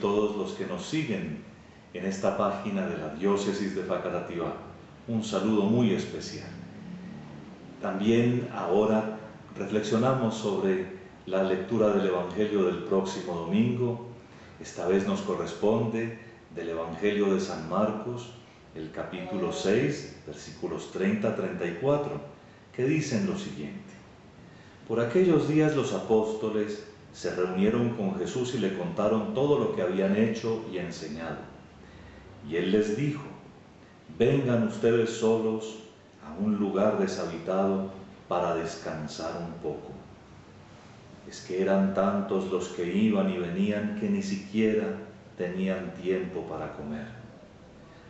todos los que nos siguen en esta página de la Diócesis de Facatativá. Un saludo muy especial. También ahora reflexionamos sobre la lectura del Evangelio del próximo domingo. Esta vez nos corresponde del Evangelio de San Marcos, el capítulo 6, versículos 30 a 34, que dicen lo siguiente: Por aquellos días los apóstoles se reunieron con Jesús y le contaron todo lo que habían hecho y enseñado. Y él les dijo: vengan ustedes solos a un lugar deshabitado para descansar un poco. Es que eran tantos los que iban y venían que ni siquiera tenían tiempo para comer.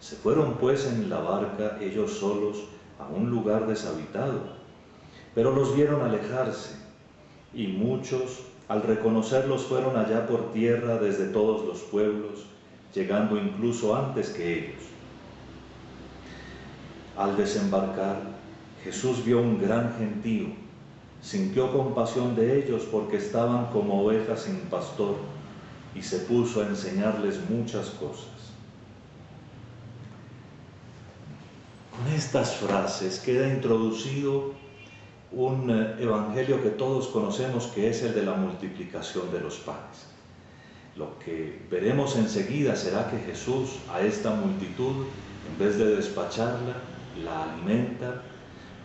Se fueron pues en la barca ellos solos a un lugar deshabitado, pero los vieron alejarse, y muchos, al reconocerlos, fueron allá por tierra desde todos los pueblos, llegando incluso antes que ellos. Al desembarcar, Jesús vio un gran gentío, sintió compasión de ellos porque estaban como ovejas sin pastor, y se puso a enseñarles muchas cosas. Con estas frases queda introducido un evangelio que todos conocemos, que es el de la multiplicación de los panes. Lo que veremos enseguida será que Jesús a esta multitud, en vez de despacharla, la alimenta,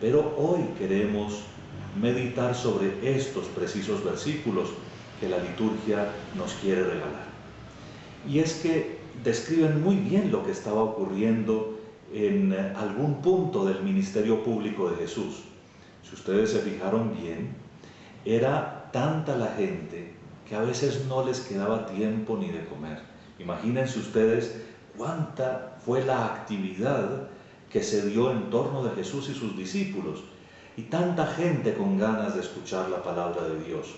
pero hoy queremos meditar sobre estos precisos versículos que la liturgia nos quiere regalar. Y es que describen muy bien lo que estaba ocurriendo en algún punto del ministerio público de Jesús. Si ustedes se fijaron bien, era tanta la gente que a veces no les quedaba tiempo ni de comer. Imagínense ustedes cuánta fue la actividad que se dio en torno de Jesús y sus discípulos, y tanta gente con ganas de escuchar la palabra de Dios.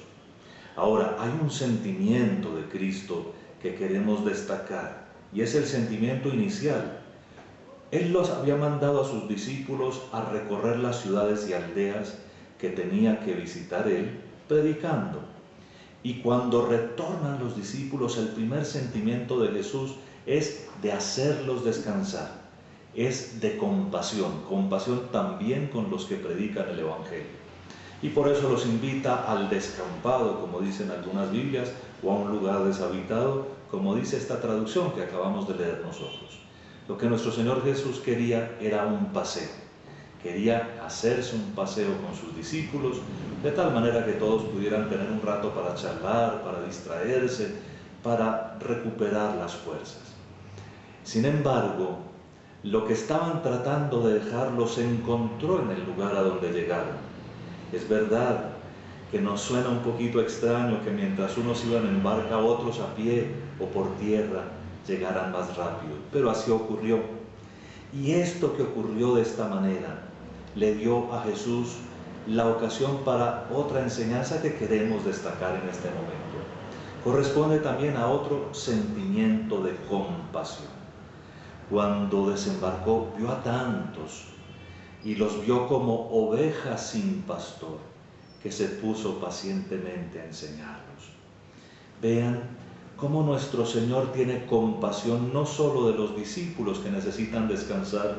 Ahora, hay un sentimiento de Cristo que queremos destacar, y es el sentimiento inicial. Él los había mandado a sus discípulos a recorrer las ciudades y aldeas que tenía que visitar él, predicando. Y cuando retornan los discípulos, el primer sentimiento de Jesús es de hacerlos descansar, es de compasión, compasión también con los que predican el Evangelio. Y por eso los invita al descampado, como dicen algunas Biblias, o a un lugar deshabitado, como dice esta traducción que acabamos de leer nosotros. Lo que nuestro Señor Jesús quería era un paseo. Quería hacerse un paseo con sus discípulos, de tal manera que todos pudieran tener un rato para charlar, para distraerse, para recuperar las fuerzas. Sin embargo, lo que estaban tratando de dejarlo se encontró en el lugar a donde llegaron. Es verdad que nos suena un poquito extraño que mientras unos iban en barca, otros a pie o por tierra llegaran más rápido, pero así ocurrió. Y esto que ocurrió de esta manera le dio a Jesús la ocasión para otra enseñanza que queremos destacar en este momento. Corresponde también a otro sentimiento de compasión. Cuando desembarcó, vio a tantos y los vio como ovejas sin pastor, que se puso pacientemente a enseñarlos. Vean cómo nuestro Señor tiene compasión no solo de los discípulos que necesitan descansar,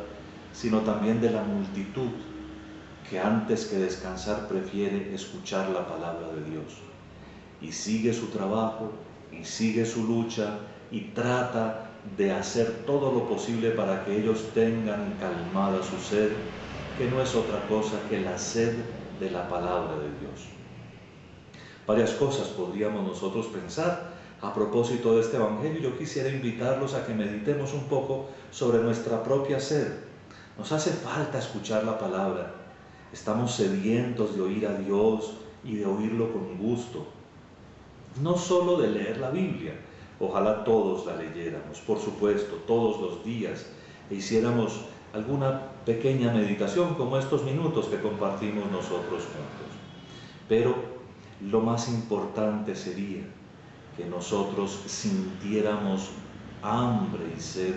sino también de la multitud, que antes que descansar prefiere escuchar la palabra de Dios. Y sigue su trabajo, y sigue su lucha, y trata de hacer todo lo posible para que ellos tengan calmada su sed, que no es otra cosa que la sed de la palabra de Dios. Varias cosas podríamos nosotros pensar a propósito de este Evangelio. Yo quisiera invitarlos a que meditemos un poco sobre nuestra propia sed. Nos hace falta escuchar la palabra. Estamos sedientos de oír a Dios y de oírlo con gusto. No solo de leer la Biblia. Ojalá todos la leyéramos, por supuesto, todos los días, e hiciéramos alguna pequeña meditación como estos minutos que compartimos nosotros juntos. Pero lo más importante sería que nosotros sintiéramos hambre y sed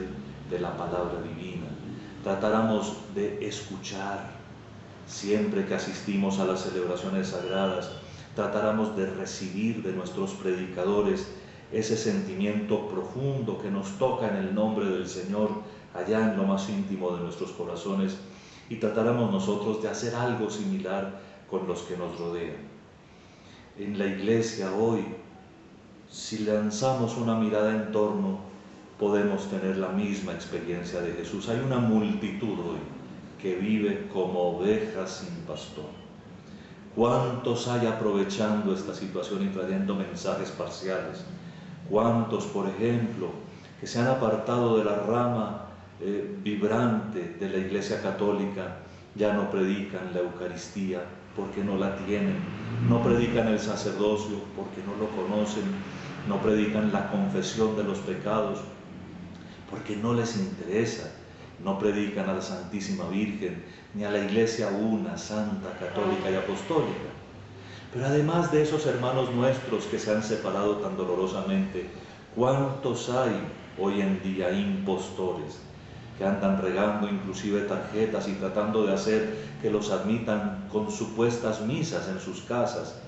de la palabra divina, tratáramos de escuchar siempre que asistimos a las celebraciones sagradas, tratáramos de recibir de nuestros predicadores ese sentimiento profundo que nos toca en el nombre del Señor, allá en lo más íntimo de nuestros corazones, y tratáramos nosotros de hacer algo similar con los que nos rodean. En la iglesia hoy, si lanzamos una mirada en torno, podemos tener la misma experiencia de Jesús. Hay una multitud hoy que vive como ovejas sin pastor. ¿Cuántos hay aprovechando esta situación y trayendo mensajes parciales? ¿Cuántos, por ejemplo, que se han apartado de la rama vibrante de la Iglesia Católica, ya no predican la Eucaristía porque no la tienen, no predican el sacerdocio porque no lo conocen, no predican la confesión de los pecados porque no les interesa, no predican a la Santísima Virgen ni a la Iglesia una, santa, católica y apostólica? Pero además de esos hermanos nuestros que se han separado tan dolorosamente, ¿cuántos hay hoy en día impostores que andan regando inclusive tarjetas y tratando de hacer que los admitan con supuestas misas en sus casas?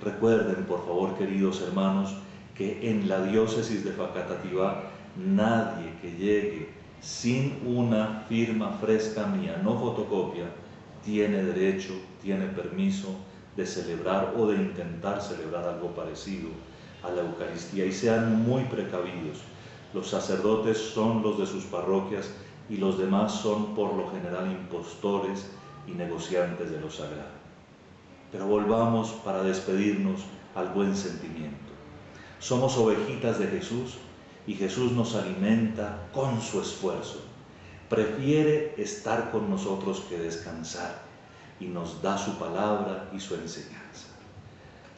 Recuerden, por favor, queridos hermanos, que en la diócesis de Facatativá nadie que llegue sin una firma fresca mía, no fotocopia, tiene derecho, tiene permiso de celebrar o de intentar celebrar algo parecido a la Eucaristía. Y sean muy precavidos. Los sacerdotes son los de sus parroquias y los demás son por lo general impostores y negociantes de lo sagrado. Pero volvamos para despedirnos al buen sentimiento. Somos ovejitas de Jesús y Jesús nos alimenta con su esfuerzo. Prefiere estar con nosotros que descansar y nos da su palabra y su enseñanza.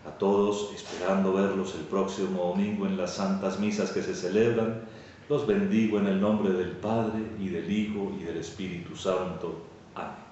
A todos, esperando verlos el próximo domingo en las santas misas que se celebran, los bendigo en el nombre del Padre, y del Hijo, y del Espíritu Santo. Amén.